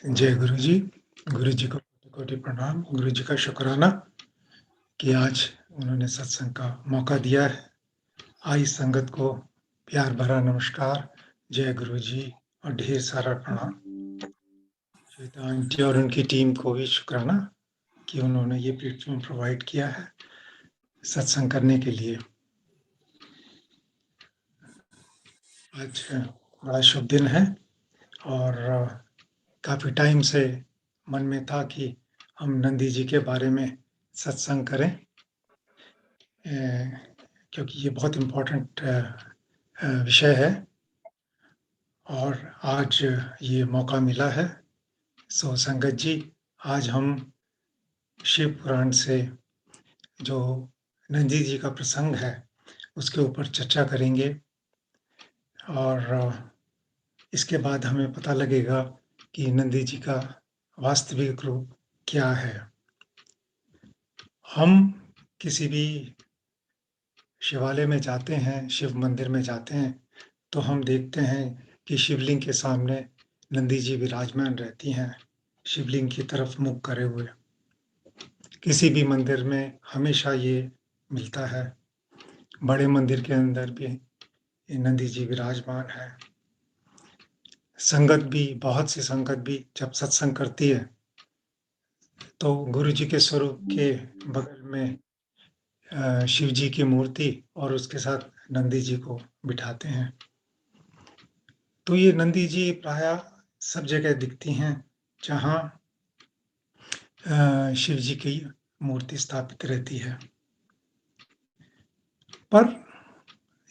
जय गुरु जी। गुरु जी को कोटि-कोटि प्रणाम। गुरु जी का शुक्राना कि आज उन्होंने सत्संग का मौका दिया है। आई संगत को प्यार भरा नमस्कार, जय गुरु जी और ढेर सारा प्रणाम। श्वेता आंटी और उनकी टीम को भी शुक्राना कि उन्होंने ये प्लेटफॉर्म प्रोवाइड किया है सत्संग करने के लिए। आज बड़ा शुभ दिन है और काफ़ी टाइम से मन में था कि हम नंदी जी के बारे में सत्संग करें, क्योंकि ये बहुत इम्पोर्टेंट विषय है और आज ये मौका मिला है। सो संगत जी, आज हम शिव पुराण से जो नंदी जी का प्रसंग है उसके ऊपर चर्चा करेंगे और इसके बाद हमें पता लगेगा कि नंदी जी का वास्तविक रूप क्या है। हम किसी भी शिवालय में जाते हैं, शिव मंदिर में जाते हैं, तो हम देखते हैं कि शिवलिंग के सामने नंदी जी विराजमान रहती हैं, शिवलिंग की तरफ मुख करे हुए। किसी भी मंदिर में हमेशा ये मिलता है। बड़े मंदिर के अंदर भी ये नंदी जी विराजमान है। संगत भी, बहुत सी संगत भी जब सत्संग करती है तो गुरु जी के स्वरूप के बगल में शिव जी की मूर्ति और उसके साथ नंदी जी को बिठाते हैं। तो ये नंदी जी प्रायः सब जगह दिखती हैं जहाँ शिव जी की मूर्ति स्थापित रहती है। पर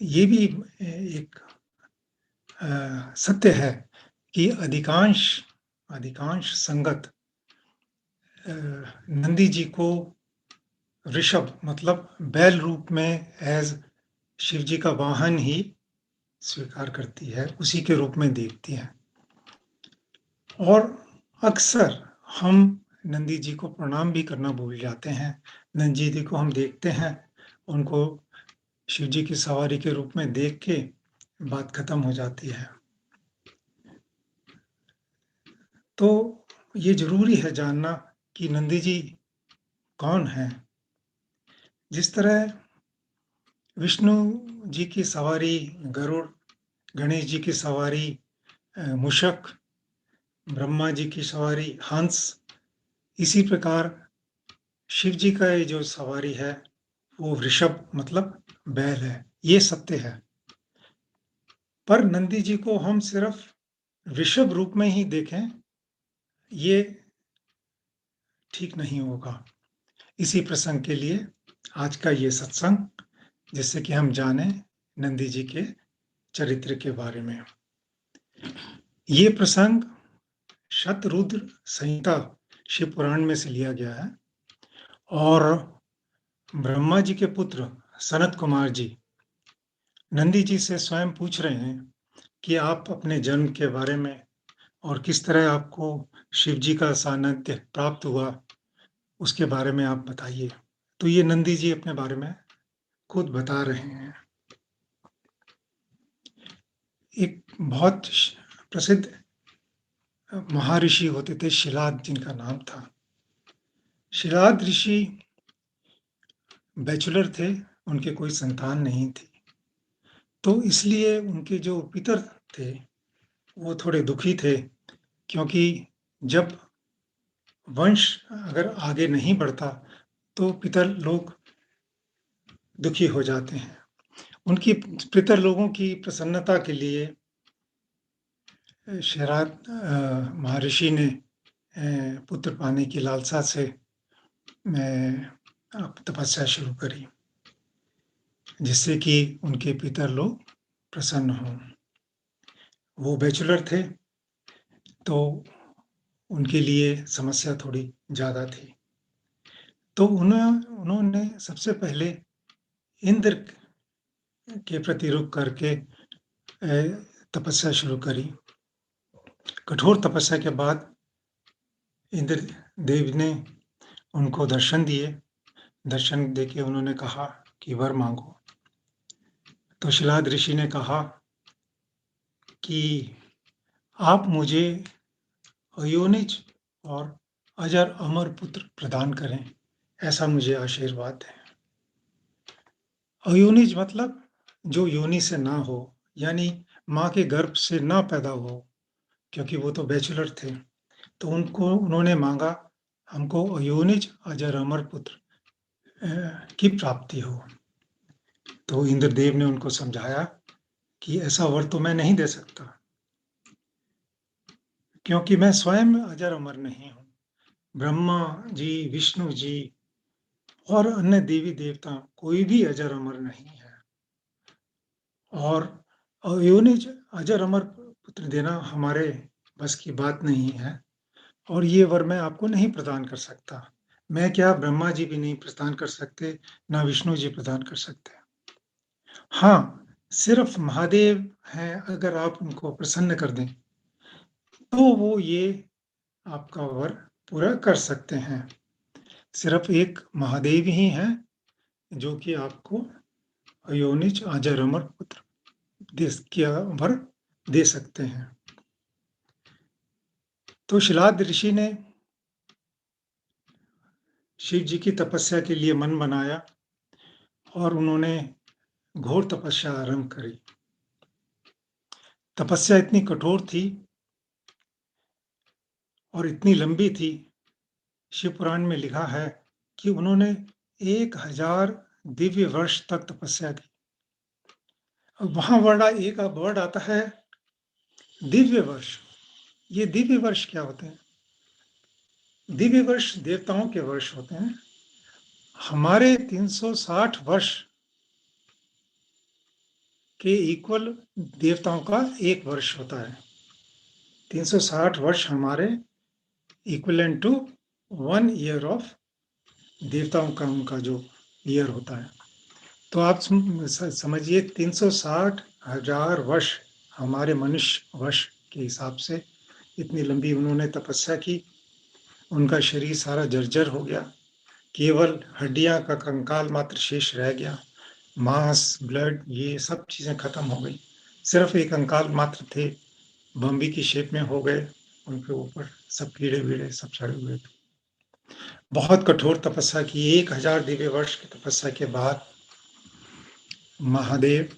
ये भी एक सत्य है कि अधिकांश संगत नंदी जी को ऋषभ मतलब बैल रूप में एज शिव जी का वाहन ही स्वीकार करती है, उसी के रूप में देखती है। और अक्सर हम नंदी जी को प्रणाम भी करना भूल जाते हैं। नंदी जी को हम देखते हैं, उनको शिव जी की सवारी के रूप में देख के बात खत्म हो जाती है। तो ये जरूरी है जानना कि नंदी जी कौन है। जिस तरह विष्णु जी की सवारी गरुड़, गणेश जी की सवारी मूषक, ब्रह्मा जी की सवारी हंस, इसी प्रकार शिव जी का ये जो सवारी है वो वृषभ मतलब बैल है। ये सत्य है। पर नंदी जी को हम सिर्फ वृषभ रूप में ही देखें, ये ठीक नहीं होगा। इसी प्रसंग के लिए आज का ये सत्संग, जिससे कि हम जाने नंदी जी के चरित्र के बारे में। ये प्रसंग शतरुद्र संहिता शिव पुराण में से लिया गया है और ब्रह्मा जी के पुत्र सनत कुमार जी नंदी जी से स्वयं पूछ रहे हैं कि आप अपने जन्म के बारे में और किस तरह आपको शिव जी का सानिध्य प्राप्त हुआ, उसके बारे में आप बताइए। तो ये नंदी जी अपने बारे में खुद बता रहे हैं। एक बहुत प्रसिद्ध महर्षि होते थे, शिलाद जिनका नाम था। शिलाद ऋषि बैचलर थे, उनके कोई संतान नहीं थी। तो इसलिए उनके जो पितर थे वो थोड़े दुखी थे, क्योंकि जब वंश अगर आगे नहीं बढ़ता तो पितर लोग दुखी हो जाते हैं। उनकी पितर लोगों की प्रसन्नता के लिए शिलाद महर्षि ने पुत्र पाने की लालसा से तपस्या शुरू करी, जिससे कि उनके पितर लोग प्रसन्न हों। वो बैचलर थे तो उनके लिए समस्या थोड़ी ज़्यादा थी। तो उन्होंने सबसे पहले इंद्र के प्रति रुख करके तपस्या शुरू करी। कठोर तपस्या के बाद इंद्र देव ने उनको दर्शन दिए। दर्शन देके उन्होंने कहा कि वर मांगो। तो शिलाद ऋषि ने कहा कि आप मुझे अयोनिज और अजर अमर पुत्र प्रदान करें, ऐसा मुझे आशीर्वाद है। अयोनिज मतलब जो योनि से ना हो, यानी माँ के गर्भ से ना पैदा हो, क्योंकि वो तो बैचलर थे। तो उन्होंने माँगा, हमको अयोनिज अजर अमर पुत्र की प्राप्ति हो। तो इंद्रदेव ने उनको समझाया कि ऐसा वर तो मैं नहीं दे सकता, क्योंकि मैं स्वयं अजर अमर नहीं हूँ। ब्रह्मा जी, विष्णु जी और अन्य देवी देवता कोई भी अजर अमर नहीं है। और अयोनिज अजर अमर पुत्र देना हमारे बस की बात नहीं है, और ये वर मैं आपको नहीं प्रदान कर सकता। मैं क्या, ब्रह्मा जी भी नहीं प्रदान कर सकते, ना विष्णु जी प्रदान कर सकते। हाँ, सिर्फ महादेव हैं, अगर आप उनको प्रसन्न कर दें, तो वो ये आपका वर पूरा कर सकते हैं। सिर्फ एक महादेव ही हैं, जो कि आपको अयोनिज अजर अमर पुत्र क्या वर दे सकते हैं। तो शिलाद ऋषि ने शिव जी की तपस्या के लिए मन बनाया और उन्होंने घोर तपस्या आरंभ करी। तपस्या इतनी कठोर थी और इतनी लंबी थी, शिव पुराण में लिखा है कि उन्होंने 1000 दिव्य वर्ष तक तपस्या की। अब वहां एक वर्ड आता है दिव्य वर्ष। ये दिव्य वर्ष क्या होते हैं? दिव्य वर्ष देवताओं के वर्ष होते हैं। हमारे 360 वर्ष के इक्वल देवताओं का एक वर्ष होता है। 360 वर्ष हमारे इक्वलेंट टू 1 ईयर ऑफ देवताओं का उनका जो ईयर होता है। तो आप समझिए 360,000 वर्ष हमारे मनुष्य वर्ष के हिसाब से इतनी लंबी उन्होंने तपस्या की। उनका शरीर सारा जर्जर हो गया, केवल हड्डियां का कंकाल मात्र शेष रह गया। मांस, ब्लड, ये सब चीजें खत्म हो गई, सिर्फ एक कंकाल मात्र थे, बम्बी की शेप में हो गए। उनके ऊपर सब कीड़े वीड़े सब चढ़े हुए थे। बहुत कठोर तपस्या की। 1000 दिव्य वर्ष की तपस्या के बाद महादेव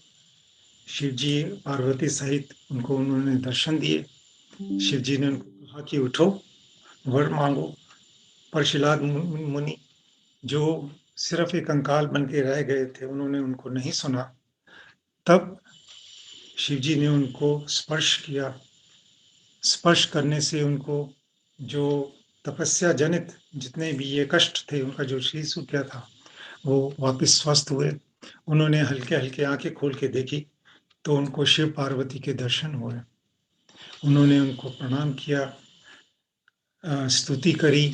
शिव जी पार्वती सहित उनको उन्होंने दर्शन दिए। शिव जी ने उनको कहा कि उठो, वर मांगो। पर शिलाद मुनि, जो सिर्फ एक कंकाल बन के रह गए थे, उन्होंने उनको नहीं सुना। तब शिव जी ने उनको स्पर्श किया। स्पर्श करने से उनको जो तपस्या जनित जितने भी ये कष्ट थे, उनका जो शरीर सूख गया था, वो वापस स्वस्थ हुए। उन्होंने हल्के हल्के आंखें खोल के देखी, तो उनको शिव पार्वती के दर्शन हुए। उन्होंने उनको प्रणाम किया, स्तुति करी।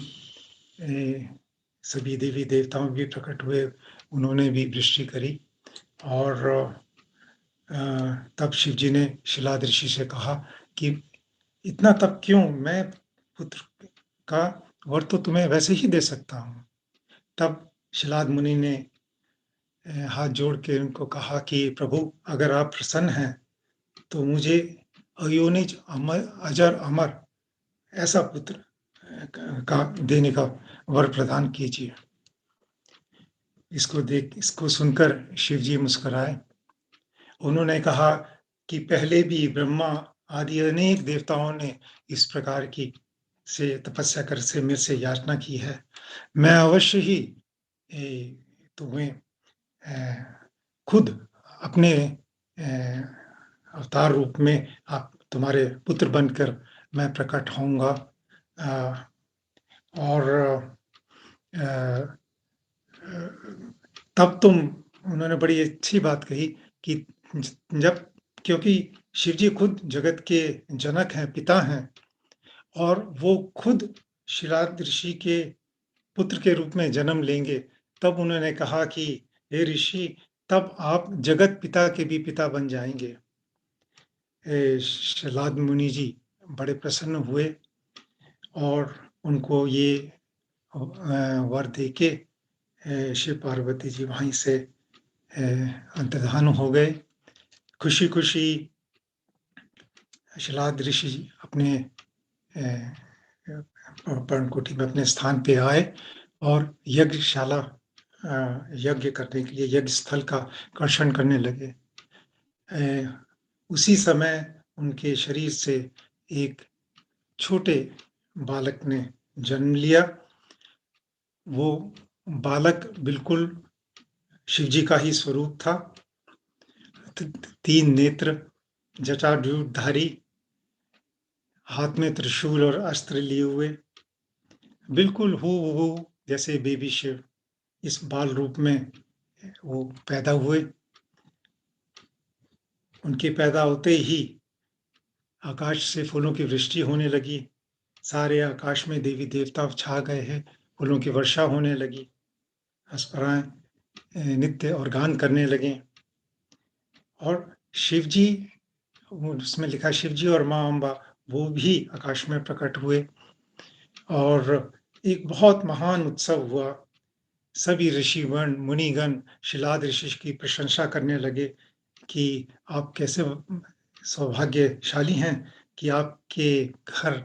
सभी देवी देवताओं भी प्रकट हुए, उन्होंने भी वृष्टि करी। और तब शिव जी ने शिलाद ऋषि से कहा कि इतना तब क्यों, मैं पुत्र का वर तो तुम्हें वैसे ही दे सकता हूँ। तब शिलाद मुनि ने हाथ जोड़ के उनको कहा कि प्रभु, अगर आप प्रसन्न हैं तो मुझे अयोनिज अमर अजर अमर ऐसा पुत्र का देने का वर प्रदान कीजिए। इसको सुनकर शिव जी मुस्कुराए। उन्होंने कहा कि पहले भी ब्रह्मा आदि अनेक देवताओं ने इस प्रकार की से तपस्या कर से मेरे से याचना की है। मैं अवश्य ही तुम्हें खुद अपने अवतार रूप में आप तुम्हारे पुत्र बनकर मैं प्रकट होऊंगा। और तब उन्होंने बड़ी अच्छी बात कही कि जब, क्योंकि शिव जी खुद जगत के जनक हैं, पिता हैं, और वो खुद शिलाद ऋषि के पुत्र के रूप में जन्म लेंगे। तब उन्होंने कहा कि हे ऋषि, तब आप जगत पिता के भी पिता बन जाएंगे। शिलाद मुनि जी बड़े प्रसन्न हुए और उनको ये वर दे के शिव पार्वती जी वहीं से अंतर्धान हो गए। खुशी खुशी शिलाद ऋषि अपने अ, पर्णकुटी में अपने स्थान पे आए और यज्ञशाला यज्ञ करने के लिए यज्ञ स्थल का कर्षण करने लगे। उसी समय उनके शरीर से एक छोटे बालक ने जन्म लिया। वो बालक बिल्कुल शिवजी का ही स्वरूप था। 3 नेत्र, जटाजूटधारी, हाथ में त्रिशूल और अस्त्र लिए हुए, बिल्कुल हूबहू जैसे बेबी शिव इस बाल रूप में वो पैदा हुए। उनके पैदा होते ही आकाश से फूलों की वृष्टि होने लगी। सारे आकाश में देवी-देवता छा गए हैं। फूलों की वर्षा होने लगी। अप्सराएँ नृत्य और गान करने लगीं। और शिवजी, उसमें लिखा है शिवजी और माँ अम्बा, वो भी आकाश में प्रकट हुए और एक बहुत महान उत्सव हुआ। सभी ऋषिगण, मुनिगण शिलाद ऋषि की प्रशंसा करने लगे कि आप कैसे सौभाग्यशाली हैं कि आपके घर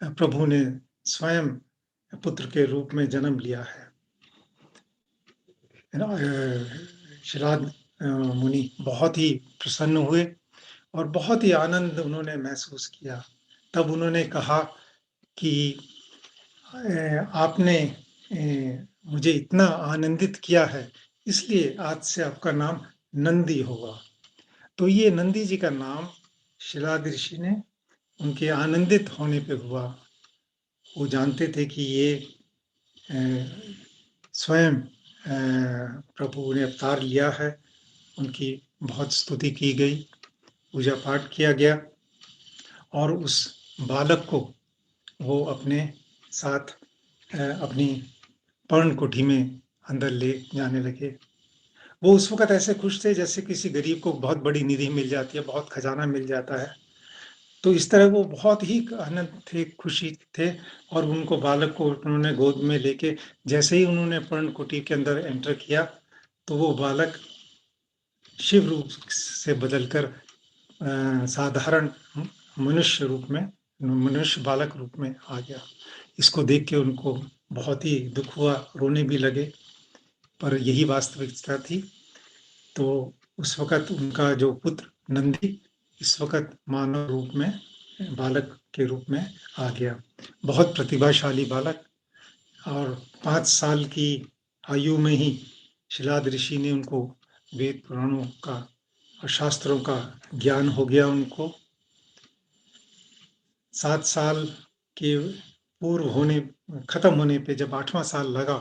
प्रभु ने स्वयं पुत्र के रूप में जन्म लिया है। शिलाद मुनि बहुत ही प्रसन्न हुए और बहुत ही आनंद उन्होंने महसूस किया। तब उन्होंने कहा कि आपने मुझे इतना आनंदित किया है, इसलिए आज से आपका नाम नंदी होगा। तो ये नंदी जी का नाम शिलाद ऋषि ने उनके आनंदित होने पे हुआ। वो जानते थे कि ये स्वयं प्रभु ने अवतार लिया है। उनकी बहुत स्तुति की गई, पूजा पाठ किया गया और उस बालक को वो अपने साथ अपनी पर्णकुटी में अंदर ले जाने लगे। वो उस वक़्त ऐसे खुश थे जैसे किसी गरीब को बहुत बड़ी निधि मिल जाती है, बहुत खजाना मिल जाता है। तो इस तरह वो बहुत ही आनंद थे, खुशी थे और उनको बालक को उन्होंने गोद में लेके जैसे ही उन्होंने पर्णकुटी के अंदर एंटर किया, तो वो बालक शिव रूप से बदलकर साधारण मनुष्य रूप में, मनुष्य बालक रूप में आ गया। इसको देख के उनको बहुत ही दुःख हुआ, रोने भी लगे, पर यही वास्तविकता थी। तो उस वक़्त उनका जो पुत्र नंदी इस वक़्त मानव रूप में, बालक के रूप में आ गया। बहुत प्रतिभाशाली बालक और 5 साल की आयु में ही शिलाद ऋषि ने उनको वेद पुराणों का और शास्त्रों का ज्ञान हो गया उनको। 7 साल के पूर्व होने खत्म होने पे जब 8वां साल लगा,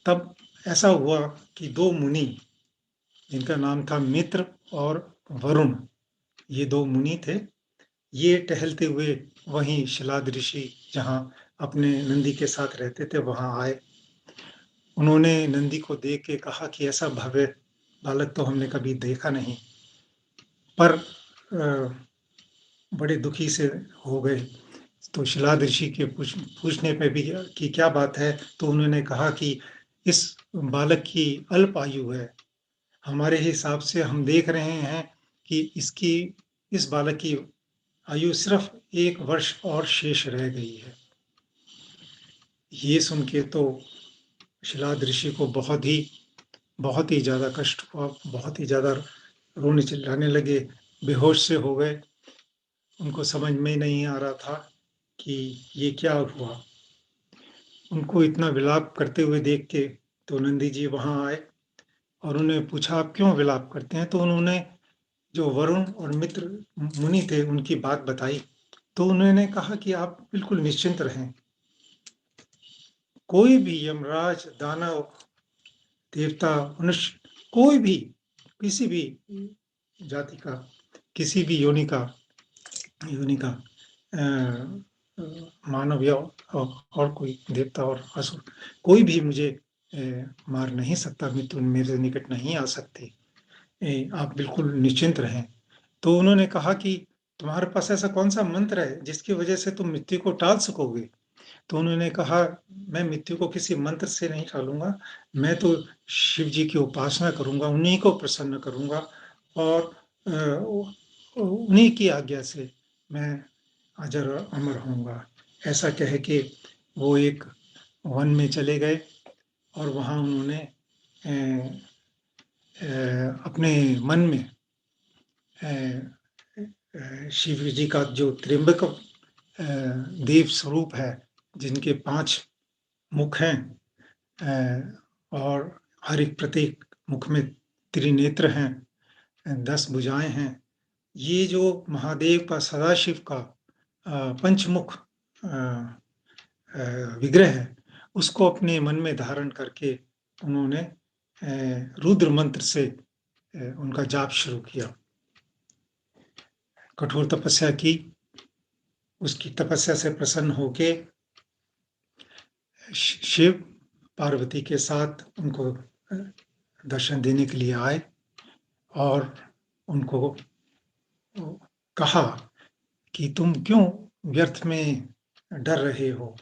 तब ऐसा हुआ कि 2 मुनि, जिनका नाम था मित्र और वरुण, ये 2 मुनि थे। ये टहलते हुए वहीं शिलाद ऋषि जहाँ अपने नंदी के साथ रहते थे, वहाँ आए। उन्होंने नंदी को देख के कहा कि ऐसा भव्य बालक तो हमने कभी देखा नहीं। पर बड़े दुखी से हो गए। तो शिलाद ऋषि के पूछने पे भी कि क्या बात है? तो उन्होंने कहा कि इस बालक की अल्प आयु है। हमारे हिसाब से हम देख रहे हैं कि इस बालक की आयु सिर्फ 1 वर्ष और शेष रह गई है। ये सुन के तो शिलाद ऋषि को बहुत ही ज़्यादा कष्ट हुआ, बहुत ही ज़्यादा रोने चिल्लाने लगे, बेहोश से हो गए। उनको समझ में नहीं आ रहा था कि ये क्या हुआ। उनको इतना विलाप करते हुए देख के तो नंदी जी वहाँ आए और उन्हें पूछा, आप क्यों विलाप करते हैं? तो उन्होंने जो वरुण और मित्र मुनि थे उनकी बात बताई। तो उन्होंने कहा कि आप बिल्कुल निश्चिंत रहें। कोई भी यमराज, दानव, देवता, मनुष्य, कोई भी किसी भी जाति का, किसी भी योनि का मानव या और कोई देवता और असुर, कोई भी मुझे मार नहीं सकता, मृत्यु मेरे निकट नहीं आ सकती। आप बिल्कुल निश्चिंत रहें। तो उन्होंने कहा कि तुम्हारे पास ऐसा कौन-सा मंत्र है जिसकी वजह से तुम मृत्यु को टाल सकोगे? तो उन्होंने कहा, मैं मृत्यु को किसी मंत्र से नहीं टालूँगा, मैं तो शिव जी की उपासना करूँगा, उन्हीं को प्रसन्न करूँगा और उन्हीं की आज्ञा से मैं अजर और अमर होऊँगा। ऐसा कह के वो एक वन में चले गए और वहाँ उन्होंने अपने मन में शिव जी का जो त्र्यंबक देव स्वरूप है, जिनके 5 मुख हैं और हर एक प्रत्येक मुख में त्रिनेत्र हैं, 10 भुजाएँ हैं। ये जो महादेव का सदाशिव का पंचमुख विग्रह है, उसको अपने मन में धारण करके उन्होंने रुद्र मंत्र से उनका जाप शुरू किया। कठोर तपस्या की, उसकी तपस्या से प्रसन्न होके शिव पार्वती के साथ उनको दर्शन देने के लिए आए और उनको कहा कि तुम क्यों व्यर्थ में डर रहे हो?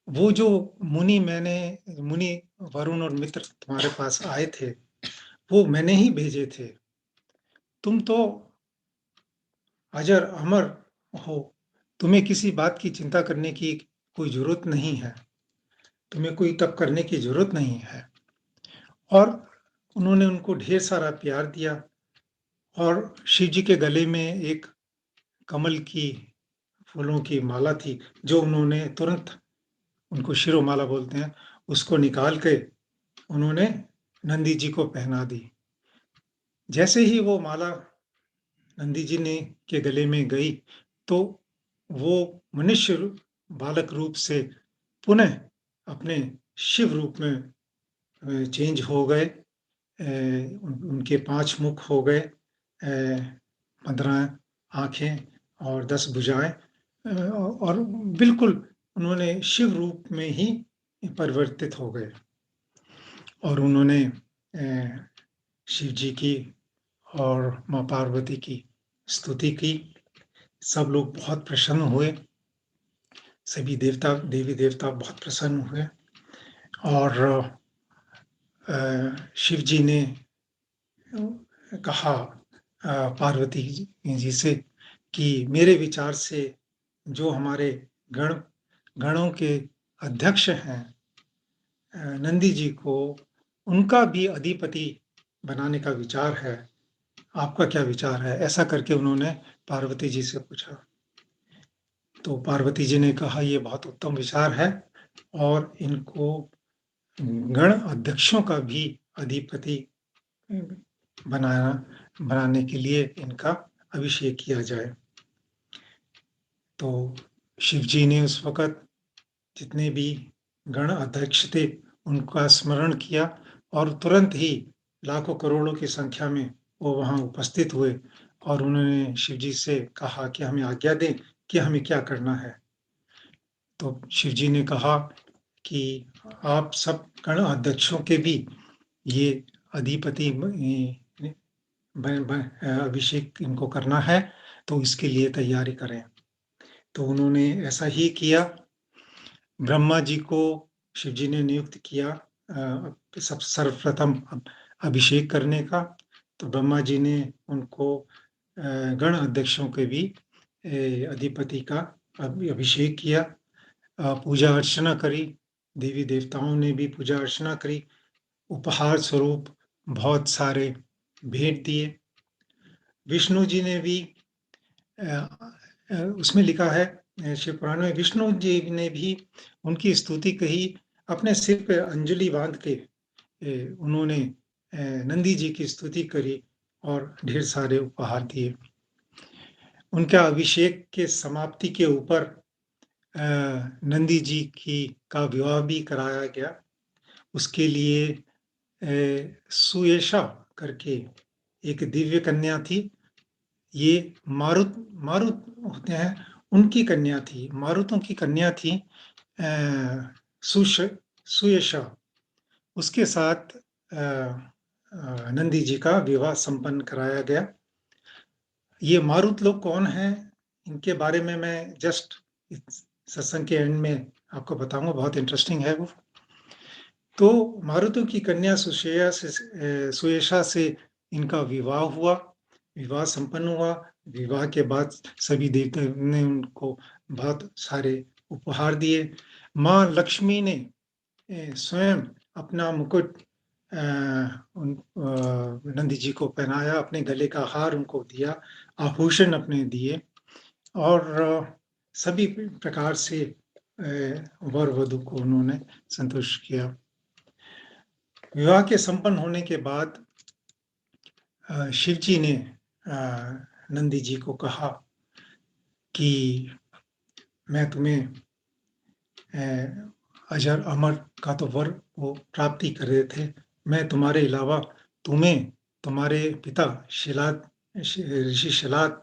वो जो मुनि वरुण और मित्र तुम्हारे पास आए थे, वो मैंने ही भेजे थे। तुम तो अजर अमर हो, तुम्हें किसी बात की चिंता करने की कोई ज़रूरत नहीं है, तुम्हें कोई तप करने की ज़रूरत नहीं है। और उन्होंने उनको ढेर सारा प्यार दिया और शिव जी के गले में एक कमल की फूलों की माला थी, जो उन्होंने तुरंत, उनको शिरोमाला बोलते हैं, उसको निकाल के उन्होंने नंदी जी को पहना दी। जैसे ही वो माला नंदी जी ने के गले में गई, तो वो मनुष्य बालक रूप से पुनः अपने शिव रूप में चेंज हो गए। उनके 5 मुख हो गए, 15 आँखें और 10 भुजाएँ, और बिल्कुल उन्होंने शिव रूप में ही परिवर्तित हो गए। और उन्होंने शिव जी की और माँ पार्वती की स्तुति की। सब लोग बहुत प्रसन्न हुए, सभी देवी-देवता बहुत प्रसन्न हुए और शिव जी ने कहा पार्वती जी से कि मेरे विचार से जो हमारे गणों के अध्यक्ष हैं, नंदी जी को उनका भी अधिपति बनाने का विचार है। आपका क्या विचार है? ऐसा करके उन्होंने पार्वती जी से पूछा। तो पार्वती जी ने कहा ये बहुत उत्तम विचार है और इनको गण अध्यक्षों का भी अधिपति बनाने के लिए इनका अभिषेक किया जाए। तो शिव जी ने उस वक़्त जितने भी गण अध्यक्ष थे, उनका स्मरण किया और तुरंत ही लाखों करोड़ों की संख्या में वो वहाँ उपस्थित हुए और उन्होंने शिव जी से कहा कि हमें आज्ञा दें कि हमें क्या करना है। तो शिव जी ने कहा कि आप सब गण अध्यक्षों के भी ये अधिपति अभिषेक इनको करना है, तो इसके लिए तैयारी करें। तो उन्होंने ऐसा ही किया। ब्रह्मा जी को शिव जी ने नियुक्त किया सब सर्वप्रथम अभिषेक करने का। तो ब्रह्मा जी ने उनको गण अध्यक्षों के भी अधिपति का अभिषेक किया, पूजा अर्चना करी, देवी देवताओं ने भी पूजा अर्चना करी, उपहार स्वरूप बहुत सारे भेंट दिए। विष्णु जी ने भी उसमें लिखा है शिव पुराण में, विष्णु जी ने भी उनकी स्तुति कही, अपने सिर पे अंजलि बांध के उन्होंने नंदी जी की स्तुति करी और ढेर सारे उपहार दिए। उनका अभिषेक के समाप्ति के ऊपर नंदी जी का विवाह भी कराया गया। उसके लिए सुयेशा करके एक दिव्य कन्या थी। ये मारुत होते हैं, उनकी कन्या थी, मारुतों की कन्या थी सुयेशा। उसके साथ नंदी जी का विवाह संपन्न कराया गया। ये मारुत लोग कौन हैं, इनके बारे में मैं जस्ट इस सत्संग के एंड में आपको बताऊंगा, बहुत इंटरेस्टिंग है वो। तो मारुतों की कन्या सुयेशा से इनका विवाह हुआ विवाह संपन्न हुआ। विवाह के बाद सभी देवता ने उनको बहुत सारे उपहार दिए। माँ लक्ष्मी ने स्वयं अपना मुकुट नंदी जी को पहनाया, अपने गले का हार उनको दिया, आभूषण अपने दिए और सभी प्रकार से वर वधू को उन्होंने संतुष्ट किया। विवाह के संपन्न होने के बाद शिव जी ने नंदी जी को कहा कि मैं तुम्हें अजर अमर का तो वर वो प्राप्ति कर रहे थे। मैं तुम्हारे अलावा तुम्हें तुम्हारे पिता शिलाद ऋषि शिलाद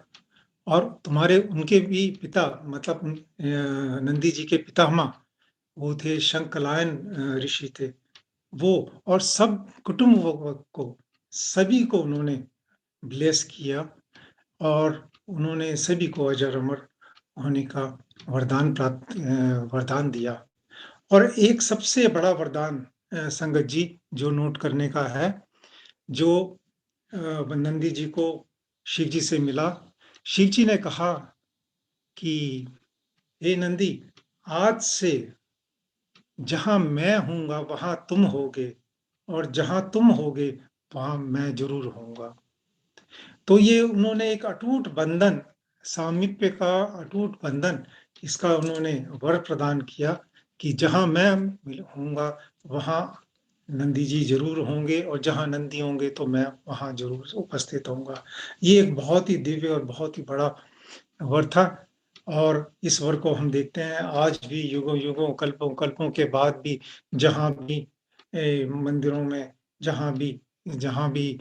और तुम्हारे उनके भी पिता मतलब नंदी जी के पितामह वो थे शंकलायन ऋषि थे। वो और सब कुटुंब को सभी को उन्होंने ब्लेस किया और उन्होंने सभी को अजर अमर होने का वरदान दिया। और एक सबसे बड़ा वरदान संगत जी जो नोट करने का है, जो नंदी जी को शिव जी से मिला। शिव जी ने कहा कि हे नंदी, आज से जहां मैं हूंगा वहां तुम होगे और जहां तुम होगे वहां मैं जरूर होऊंगा। तो ये उन्होंने एक अटूट बंधन, सामीप्य का अटूट बंधन, इसका उन्होंने वर प्रदान किया कि जहां मैं होऊंगा वहां नंदी जी जरूर होंगे और जहां नंदी होंगे तो मैं वहां जरूर उपस्थित होऊंगा। ये एक बहुत ही दिव्य और बहुत ही बड़ा वर था और इस वर को हम देखते हैं आज भी युगों युगों कल्पों कल्पों के बाद भी जहाँ भी मंदिरों में जहाँ भी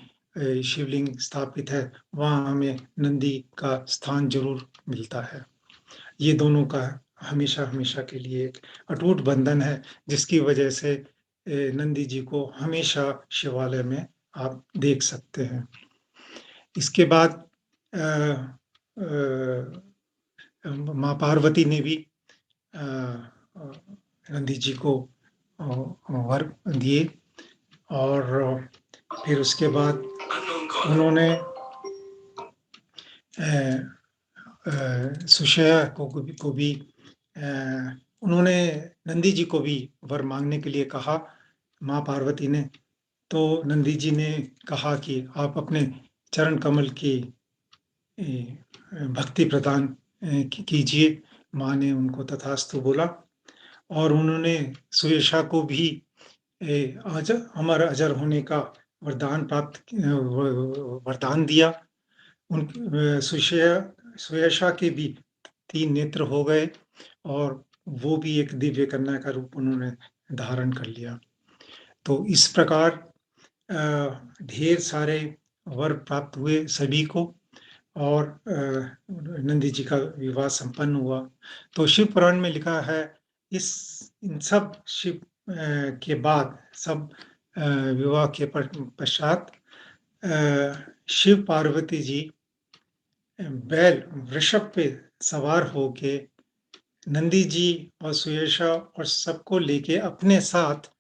शिवलिंग स्थापित है वहाँ हमें नंदी का स्थान जरूर मिलता है। ये दोनों का हमेशा हमेशा के लिए एक अटूट बंधन है जिसकी वजह से नंदी जी को हमेशा शिवालय में आप देख सकते हैं। इसके बाद माँ पार्वती ने भी नंदी जी को वर दिए और फिर उसके बाद उन्होंने सुषया को भी उन्होंने नंदी जी को भी वर मांगने के लिए कहा। माँ पार्वती ने तो नंदी जी ने कहा कि आप अपने चरण कमल की भक्ति प्रदान कीजिए। माँ ने उनको तथास्तु बोला और उन्होंने सुयशा को भी अमर अजर होने का वरदान दिया। उन सुयशा के भी 3 नेत्र हो गए और वो भी एक दिव्य कन्या का रूप उन्होंने धारण कर लिया। तो इस प्रकार ढेर सारे वर प्राप्त हुए सभी को और नंदी जी का विवाह संपन्न हुआ। तो शिव पुराण में लिखा है इन सब शिव के बाद सब विवाह के पश्चात शिव पार्वती जी बैल वृषभ पे सवार होके नंदी जी और सुयशा और सबको लेके अपने साथ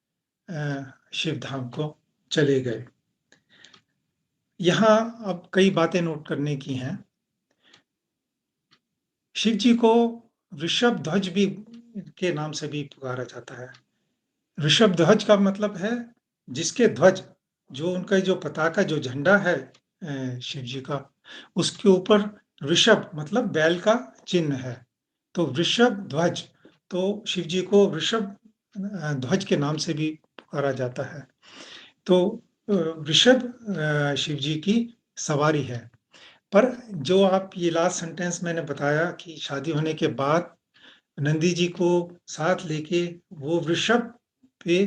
शिव धाम को चले गए। यहाँ अब कई बातें नोट करने की हैं। शिव जी को वृषभ ध्वज भी के नाम से भी पुकारा जाता है। ऋषभ ध्वज का मतलब है जिसके ध्वज जो उनका जो पताका जो झंडा है शिव जी का उसके ऊपर ऋषभ मतलब बैल का चिन्ह है। तो वृषभ ध्वज तो शिव जी को वृषभ ध्वज के नाम से भी पुकारा जाता है। तो वृषभ शिव जी की सवारी है। पर जो आप ये लास्ट सेंटेंस मैंने बताया कि शादी होने के बाद नंदी जी को साथ लेके वो वृषभ पे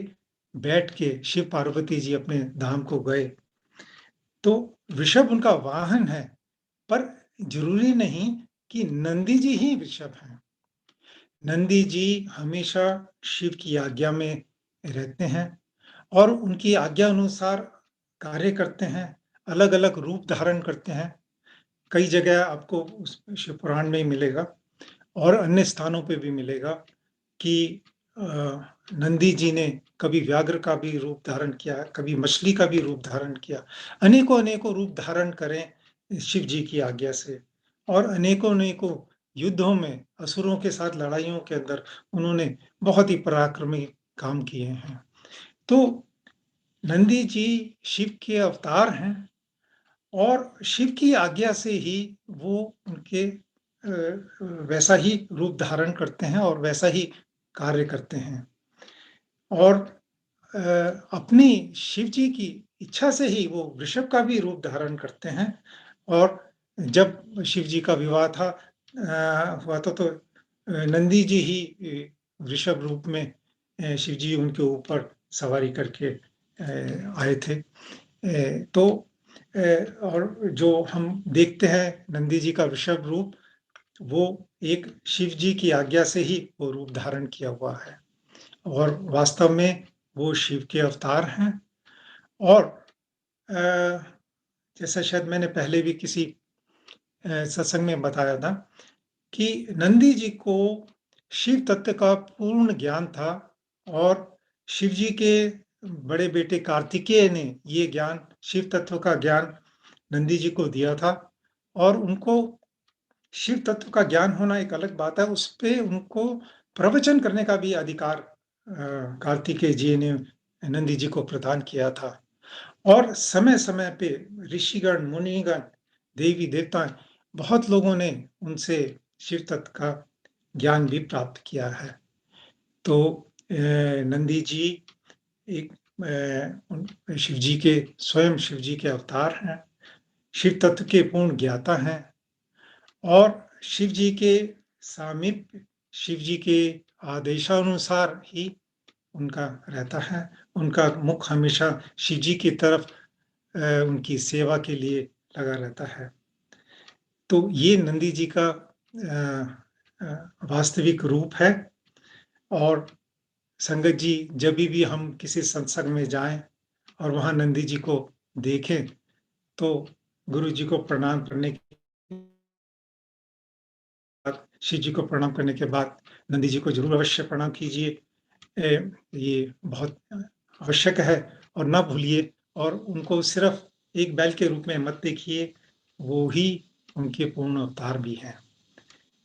बैठ के शिव पार्वती जी अपने धाम को गए। तो वृषभ उनका वाहन है, पर जरूरी नहीं कि नंदी जी ही वृषभ हैं। नंदी जी हमेशा शिव की आज्ञा में रहते हैं और उनकी आज्ञा अनुसार कार्य करते हैं, अलग-अलग रूप धारण करते हैं। कई जगह आपको उस शिव पुराण में ही मिलेगा और अन्य स्थानों पे भी मिलेगा कि नंदी जी ने कभी व्याघ्र का भी रूप धारण किया, कभी मछली का भी रूप धारण किया। अनेकों-अनेकों रूप धारण करें शिव जी की आज्ञा से, और अनेकों-अनेकों युद्धों में, असुरों के साथ लड़ाइयों के अंदर उन्होंने बहुत ही पराक्रमी काम किए हैं। तो नंदी जी शिव के अवतार हैं और शिव की आज्ञा से ही वो उनके वैसा ही रूप धारण करते हैं और वैसा ही कार्य करते हैं। और अपनी शिव जी की इच्छा से ही वो वृषभ का भी रूप धारण करते हैं। और जब शिव जी का विवाह हुआ था, तो नंदी जी ही वृषभ रूप में शिव जी उनके ऊपर सवारी करके आए थे। तो और जो हम देखते हैं नंदी जी का वृषभ रूप, वो एक शिव जी की आज्ञा से ही वो रूप धारण किया हुआ है और वास्तव में वो शिव के अवतार हैं। और अ, जैसा शायद मैंने पहले भी किसी सत्संग में बताया था कि नंदी जी को शिव तत्व का पूर्ण ज्ञान था और शिव जी के बड़े बेटे कार्तिकेय ने ये ज्ञान, शिव तत्व का ज्ञान नंदी जी को दिया था। और उनको शिव तत्व का ज्ञान होना एक अलग बात है, उसपे उनको प्रवचन करने का भी अधिकार कार्तिकेय जी ने नंदी जी को प्रदान किया था। और समय-समय पे ऋषिगण, मुनिगण, देवी-देवता, बहुत लोगों ने उनसे शिव तत्व का ज्ञान भी प्राप्त किया है। तो नंदी जी एक शिव जी के, स्वयं शिव जी के अवतार हैं, शिव तत्व के पूर्ण ज्ञाता हैं और शिव जी के सामीप्य, शिव जी के आदेशानुसार ही उनका रहता है। उनका मुख हमेशा शिव जी की तरफ उनकी सेवा के लिए लगा रहता है। तो ये नंदी जी का वास्तविक रूप है। और संगत जी, जभी भी हम किसी सत्संग में जाएँ और वहाँ नंदी जी को देखें, तो गुरु जी को प्रणाम करने के बाद, शिव जी को प्रणाम करने के बाद नंदी जी को ज़रूर अवश्य प्रणाम कीजिए। ये बहुत आवश्यक है और ना भूलिए। और उनको सिर्फ़ एक बैल के रूप में मत देखिए, वो ही उनके पूर्ण अवतार भी हैं।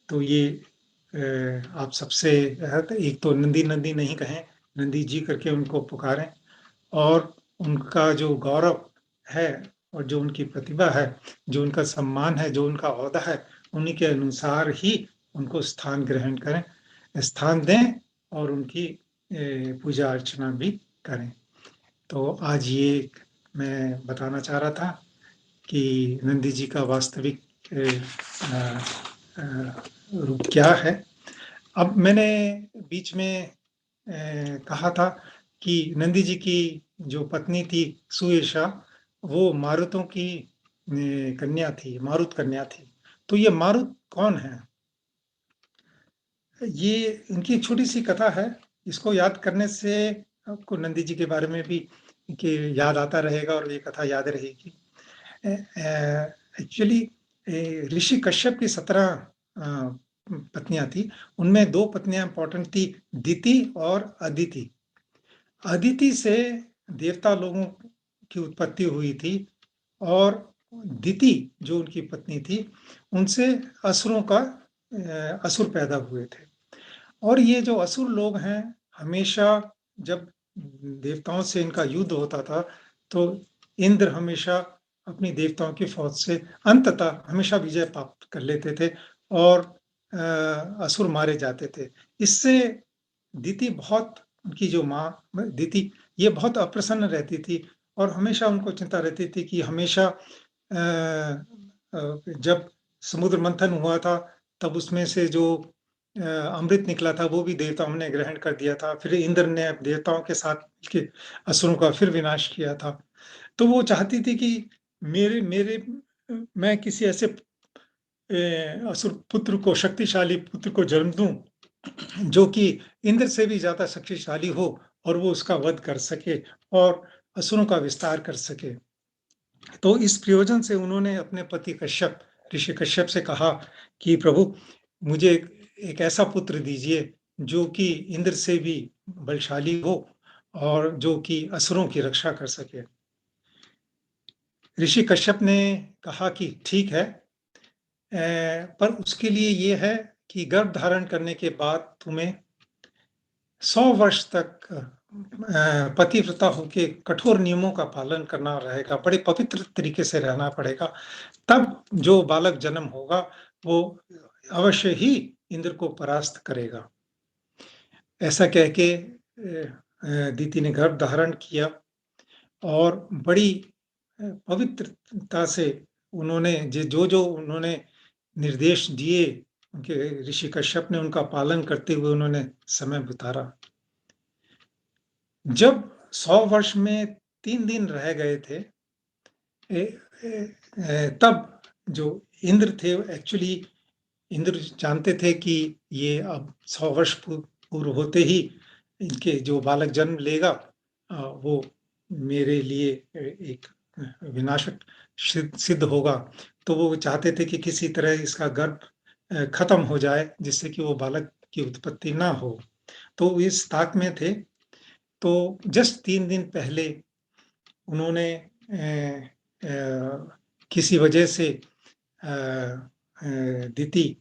तो ये आप सबसे एक तो नंदी, नंदी नहीं कहें, नंदी जी करके उनको पुकारें और उनका जो गौरव है और जो उनकी प्रतिभा है, जो उनका सम्मान है, जो उनका ओहदा है, उन्हीं के अनुसार ही उनको स्थान ग्रहण करें, स्थान दें और उनकी पूजा अर्चना भी करें। तो आज ये मैं बताना चाह रहा था कि नंदी जी का वास्तविक अ रूप क्या है। अब मैंने बीच में कहा था कि नंदी जी की जो पत्नी थी सुएशा, वो मारुतों की कन्या थी, मारुत कन्या थी। तो ये मारुत कौन है? ये इनकी एक छोटी-सी कथा है। इसको याद करने से आपको नंदी जी के बारे में भी कि याद आता रहेगा और ये कथा याद रहेगी। एक्चुअली ऋषि कश्यप की 17 पत्नियाँ थी। उनमें 2 पत्नियाँ इम्पोर्टेंट थी, दिति और अदिति। अदिति से देवता लोगों की उत्पत्ति हुई थी और दिति जो उनकी पत्नी थी, उनसे असुरों का असुर पैदा हुए थे। और ये जो असुर लोग हैं, हमेशा जब देवताओं से इनका युद्ध होता था, तो इंद्र हमेशा अपनी देवताओं की फ़ौज से अंततः हमेशा विजय प्राप्त कर लेते थे और असुर मारे जाते थे। इससे दिति बहुत, उनकी जो माँ दिति, ये बहुत अप्रसन्न रहती थी और हमेशा उनको चिंता रहती थी कि हमेशा जब समुद्र मंथन हुआ था, तब उसमें से जो अमृत निकला था, वो भी देवताओं ने ग्रहण कर दिया था। फिर इंद्र ने देवताओं के साथ मिलके असुरों का फिर विनाश किया था। तो वो चाहती थी कि मेरे मेरे मैं किसी ऐसे असुर पुत्र को, शक्तिशाली पुत्र को जन्म दूँ, जो कि इंद्र से भी ज़्यादा शक्तिशाली हो और वो उसका वध कर सके और असुरों का विस्तार कर सके। तो इस प्रयोजन से उन्होंने अपने पति कश्यप, ऋषि कश्यप से कहा कि प्रभु, मुझे एक ऐसा पुत्र दीजिए जो कि इंद्र से भी बलशाली हो और जो कि असुरों की रक्षा कर सके। ऋषि कश्यप ने कहा कि ठीक है, पर उसके लिए ये है कि गर्भ धारण करने के बाद तुम्हें 100 वर्ष तक पतिव्रता होके कठोर नियमों का पालन करना रहेगा, बड़े पवित्र तरीके से रहना पड़ेगा। तब जो बालक जन्म होगा वो अवश्य ही इंद्र को परास्त करेगा। ऐसा कह के दीति ने गर्भ धारण किया और बड़ी पवित्रता से उन्होंने जो उन्होंने निर्देश दिए, उनके ऋषि कश्यप ने उनका पालन करते हुए उन्होंने समय बितारा। जब 100 वर्ष में 3 दिन रह गए थे, तब जो इंद्र थे, एक्चुअली इंद्र जानते थे कि ये अब 100 वर्ष पूर्व होते ही इनके जो बालक जन्म लेगा वो मेरे लिए एक विनाशक सिद्ध होगा। तो वो चाहते थे कि किसी तरह इसका गर्भ खत्म हो जाए, जिससे कि वो बालक की उत्पत्ति ना हो। तो इस ताक में थे। तो जस्ट 3 दिन पहले उन्होंने किसी वजह से दीति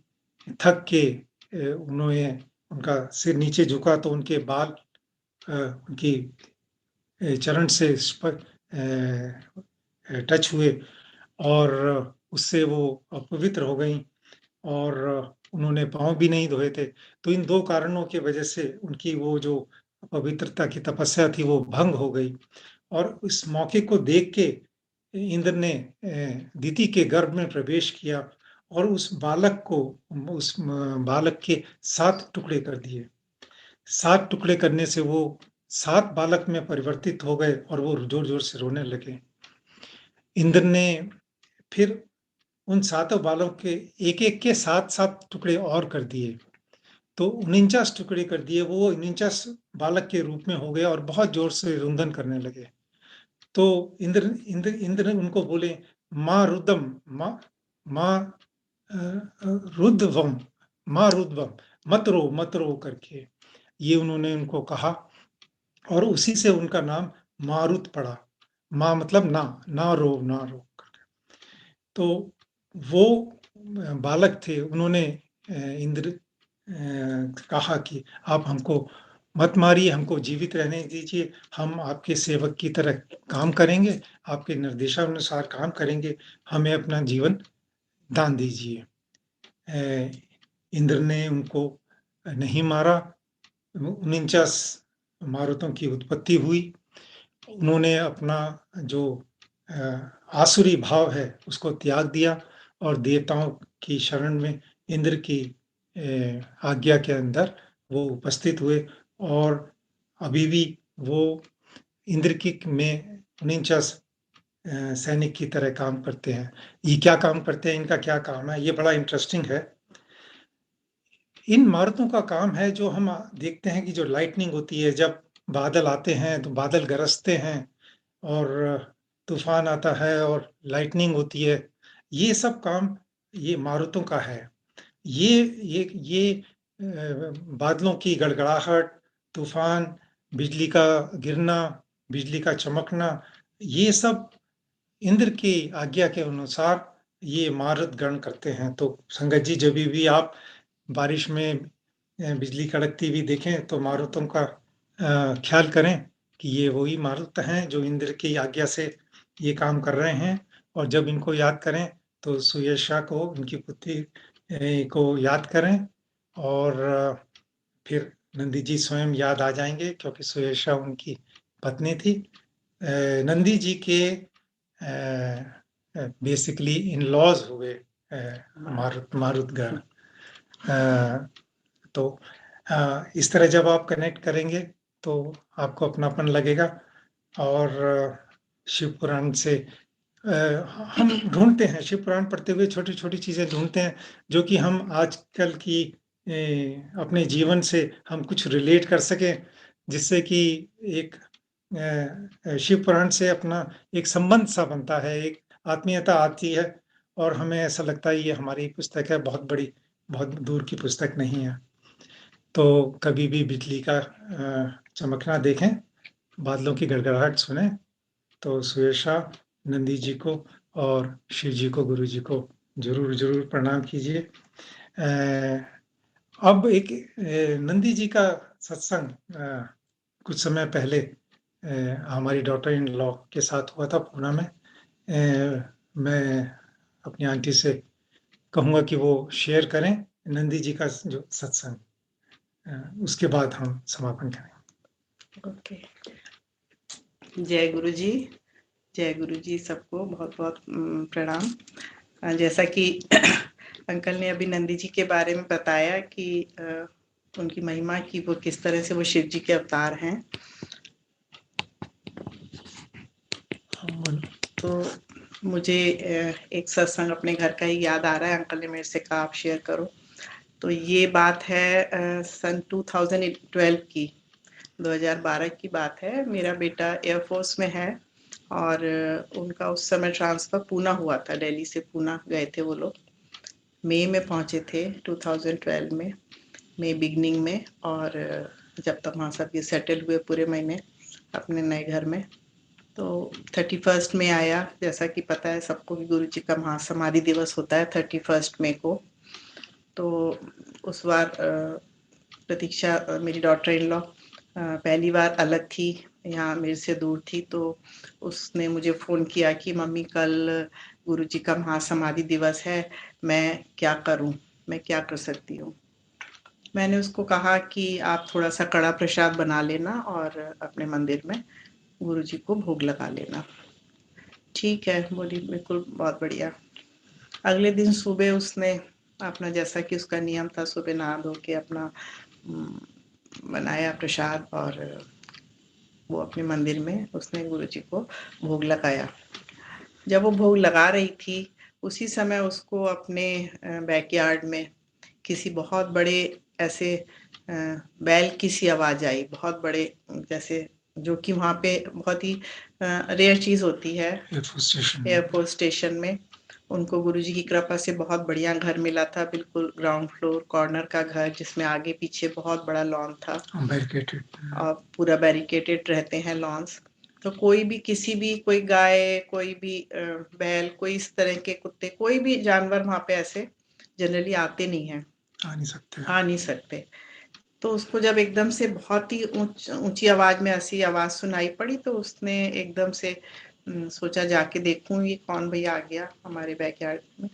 थक के उन्होंने उनका सिर नीचे झुका तो उनके बाल उनकी चरण से टच हुए और उससे वो अपवित्र हो गई और उन्होंने पाँव भी नहीं धोए थे। तो इन 2 कारणों की वजह से उनकी वो जो पवित्रता की तपस्या थी वो भंग हो गई और इस मौके को देख के इंद्र ने दीति के गर्भ में प्रवेश किया और उस बालक के 7 टुकड़े कर दिए। 7 टुकड़े करने से वो 7 बालक में परिवर्तित हो गए और वो जोर-जोर से रोने लगे। इंद्र ने फिर उन 7 बालों के एक-एक के 7-7 टुकड़े और कर दिए। तो 49 टुकड़े कर दिए, वो 49 बालक के रूप में हो गए और बहुत जोर से रुंदन करने लगे। तो इंद्र उनको बोले, माँ रुदम, माँ रुद्वम, माँ रुद्वम, मत रो करके ये उन्होंने उनको कहा और उसी से उनका नाम मारुत पड़ा। माँ मतलब ना रो, ना रो करके। तो वो बालक थे, उन्होंने इंद्र कहा कि आप हमको मत मारिए, हमको जीवित रहने दीजिए, हम आपके सेवक की तरह काम करेंगे, आपके निर्देशानुसार काम करेंगे, हमें अपना जीवन दान दीजिए। इंद्र ने उनको नहीं मारा, 49 मारुतों की उत्पत्ति हुई। उन्होंने अपना जो आसुरी भाव है उसको त्याग दिया और देवताओं की शरण में इंद्र की आज्ञा के अंदर वो उपस्थित हुए और अभी भी वो इंद्र की में 49 सैनिक की तरह काम करते हैं। ये क्या काम करते हैं, इनका क्या काम है, ये बड़ा इंटरेस्टिंग है। इन मारुतों का काम है, जो हम देखते हैं कि जो लाइटनिंग होती है, जब बादल आते हैं तो बादल गरजते हैं और तूफान आता है और लाइटनिंग होती है, ये सब काम ये मारुतों का है। ये बादलों की गड़गड़ाहट, तूफान, बिजली का गिरना, बिजली का चमकना, ये सब इंद्र की आज्ञा के अनुसार ये मारुत गण करते हैं। तो संगत जी, जब भी आप बारिश में बिजली कड़कती हुई देखें तो मारुतों का ख्याल करें कि ये वही मारुत हैं जो इंद्र की आज्ञा से ये काम कर रहे हैं। और जब इनको याद करें तो सुयशा को, उनकी पुत्री को याद करें और फिर नंदी जी स्वयं याद आ जाएंगे, क्योंकि सुयशा उनकी पत्नी थी। नंदी जी के बेसिकली इन लॉज हुए मारुतगण। तो इस तरह जब आप कनेक्ट करेंगे तो आपको अपनापन लगेगा और शिव पुराण से हम ढूंढते हैं, शिव पुराण पढ़ते हुए छोटी छोटी चीजें ढूंढते हैं जो कि हम आजकल की अपने जीवन से हम कुछ रिलेट कर सकें, जिससे कि एक शिव पुराण से अपना एक संबंध सा बनता है, एक आत्मीयता आती है और हमें ऐसा लगता है ये हमारी पुस्तक है, बहुत बड़ी, बहुत दूर की पुस्तक नहीं है। तो कभी भी बिजली का चमकना देखें, बादलों की गड़गड़ाहट सुने तो सुयशा नंदी जी को और शिव जी को, गुरु जी को ज़रूर प्रणाम कीजिए। अब एक नंदी जी का सत्संग कुछ समय पहले हमारी डॉटर इन लॉ के साथ हुआ था पूना में। मैं अपनी आंटी से कहूँगा कि वो शेयर करें नंदी जी का जो सत्संग, उसके बाद हम समापन करेंगे। ओके। जय गुरु जी, जय गुरु जी। सबको बहुत बहुत प्रणाम। जैसा कि अंकल ने अभी नंदी जी के बारे में बताया कि उनकी महिमा की, वो किस तरह से वो शिव जी के अवतार हैं। तो मुझे एक सत्संग अपने घर का ही याद आ रहा है, अंकल ने मेरे से कहा आप शेयर करो। तो ये बात है सन 2012 की, 2012 की बात है। मेरा बेटा एयरफोर्स में है और उनका उस समय ट्रांसफ़र पूना हुआ था, दिल्ली से पूना गए थे वो लोग। मई में पहुंचे थे 2012 में, मई बिगनिंग में। और जब तक वहाँ सब ये सेटल हुए पूरे महीने अपने नए घर में, तो 31 में आया। जैसा कि पता है सबको कि गुरु जी का महासमाधि दिवस होता है 31 मई को। तो उस बार प्रतीक्षा, मेरी डॉटर इन लॉ, पहली बार अलग थी, यहाँ मेरे से दूर थी। तो उसने मुझे फ़ोन किया कि मम्मी कल गुरुजी का महासमाधि दिवस है, मैं क्या करूं, मैं क्या कर सकती हूँ। मैंने उसको कहा कि आप थोड़ा सा कड़ा प्रसाद बना लेना और अपने मंदिर में गुरुजी को भोग लगा लेना। ठीक है बोली, बिल्कुल, बहुत बढ़िया। अगले दिन सुबह उसने अपना, जैसा कि उसका नियम था, सुबह नहा धो के अपना बनाया प्रसाद और वो अपने मंदिर में उसने गुरुजी को भोग लगाया। जब वो भोग लगा रही थी, उसी समय उसको अपने बैकयार्ड में किसी बहुत बड़े ऐसे बैल की सी आवाज़ आई, बहुत बड़े, जैसे जो कि वहाँ पे बहुत ही रेयर चीज़ होती है एयरफोर्स स्टेशन में। उनको गुरुजी की कृपा से बहुत बढ़िया घर मिला था, बिल्कुल ग्राउंड फ्लोर कॉर्नर का घर, जिसमें आगे पीछे बहुत बड़ा लॉन था, बैरिकेटेड, और पूरा बैरिकेटेड रहते हैं लॉन्स। तो कोई भी, किसी भी, कोई गाय, कोई भी बैल, कोई इस तरह के कुत्ते, कोई भी जानवर वहाँ पे ऐसे जनरली आते नहीं हैं, आ नहीं सकते। तो उसको जब एकदम से बहुत ही ऊंची आवाज में ऐसी आवाज सुनाई पड़ी, तो उसने एकदम से सोचा जाके देखूं ये कौन भैया आ गया हमारे बैकयार्ड में।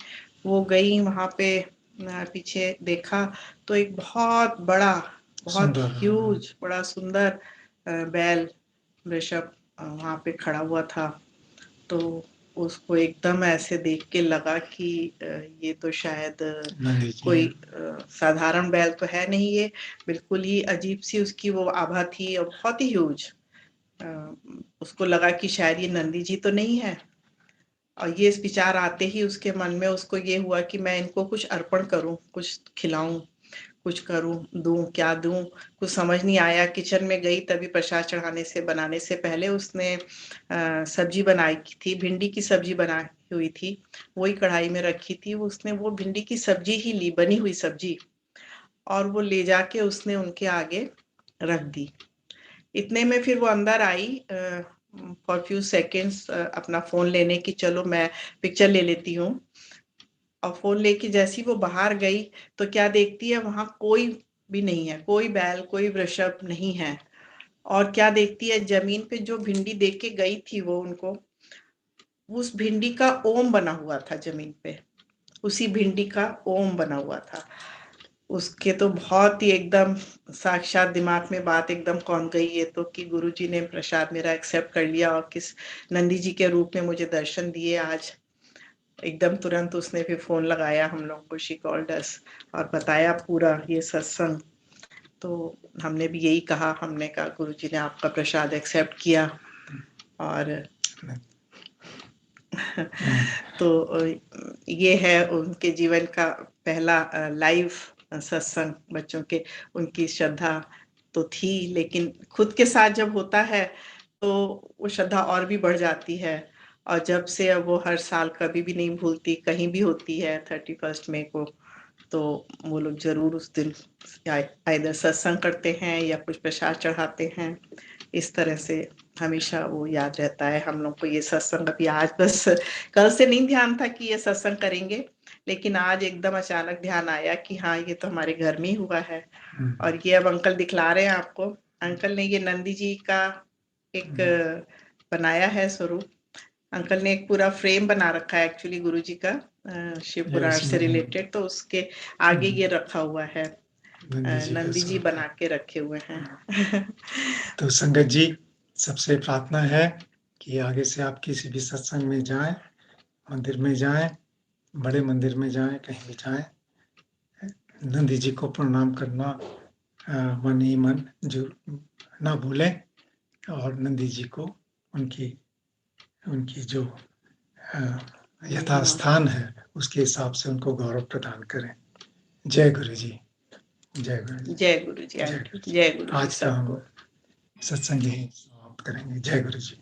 वो गई वहां पे, पीछे देखा तो एक बहुत बड़ा, बहुत ह्यूज, बड़ा सुंदर बैल ऋषभ वहां पे खड़ा हुआ था। तो उसको एकदम ऐसे देख के लगा कि ये तो शायद कोई साधारण बैल तो है नहीं, ये बिल्कुल ही अजीब सी उसकी वो आभा थी और बहुत ही ह्यूज। उसको लगा कि शायद ये नंदी जी तो नहीं है। और ये विचार आते ही उसके मन में उसको ये हुआ कि मैं इनको कुछ अर्पण करूं, कुछ खिलाऊं, कुछ करूं, दूं, क्या दूं, कुछ समझ नहीं आया। किचन में गई, तभी प्रसाद चढ़ाने से, बनाने से पहले उसने सब्जी बनाई थी, भिंडी की सब्जी बनाई हुई थी, वही कढ़ाई में रखी थी। उसने वो भिंडी की सब्जी ही ली, बनी हुई सब्जी, और वो ले जाके उसने उनके आगे रख दी। इतने में फिर वो अंदर आई फॉर फ्यू सेकेंड्स, अपना फोन लेने की, चलो मैं पिक्चर ले लेती हूँ। और फोन लेके जैसी वो बाहर गई, तो क्या देखती है, वहां कोई भी नहीं है, कोई बैल, कोई वृषभ नहीं है। और क्या देखती है, जमीन पे जो भिंडी देख के गई थी वो उनको, उस भिंडी का ओम बना हुआ था जमीन पे, उसी भिंडी का ओम बना हुआ था। उसके तो बहुत ही एकदम साक्षात दिमाग में बात एकदम कौन गई, ये तो कि गुरुजी ने प्रसाद मेरा एक्सेप्ट कर लिया और किस नंदी जी के रूप में मुझे दर्शन दिए आज। एकदम तुरंत उसने फिर फोन लगाया हम लोग को, शी कॉल्ड अस, और बताया पूरा ये सत्संग। तो हमने भी यही कहा, हमने कहा गुरुजी ने आपका प्रसाद एक्सेप्ट किया। और तो ये है उनके जीवन का पहला लाइव सत्संग बच्चों के। उनकी श्रद्धा तो थी, लेकिन खुद के साथ जब होता है तो वो श्रद्धा और भी बढ़ जाती है। और जब से अब वो हर साल कभी भी नहीं भूलती, कहीं भी होती है 31 मई को, तो वो लोग जरूर उस दिन आइदर सत्संग करते हैं या कुछ प्रसाद चढ़ाते हैं, इस तरह से हमेशा वो याद रहता है हम लोग को ये सत्संग। अभी आज बस कल से नहीं ध्यान था कि ये सत्संग करेंगे, लेकिन आज एकदम अचानक ध्यान आया कि हाँ, ये तो हमारे घर में ही हुआ है। और ये अब अंकल दिखला रहे हैं आपको। अंकल ने ये नंदी जी का एक बनाया है स्वरूप। अंकल ने एक पूरा फ्रेम बना रखा है एक्चुअली गुरुजी का शिव पुराण से रिलेटेड, तो उसके आगे ये रखा हुआ है। नंदी जी बना के रखे हुए हैं। तो संगत जी, सबसे प्रार्थना है कि आगे से आप किसी भी सत्संग में जाएं, मंदिर में जाएं, बड़े मंदिर में जाएं, कहीं भी जाएं, नंदी जी को प्रणाम करना मन ही मन जो ना भूलें, और नंदी जी को उनकी जो यथास्थान है उसके हिसाब से उनको गौरव प्रदान करें। जय गुरु जी। जय गुरु जी। जय गुरु जी। जय गुरु जी। आज का हम सत्संग यही समाप्त करेंगे। जय गुरु जी।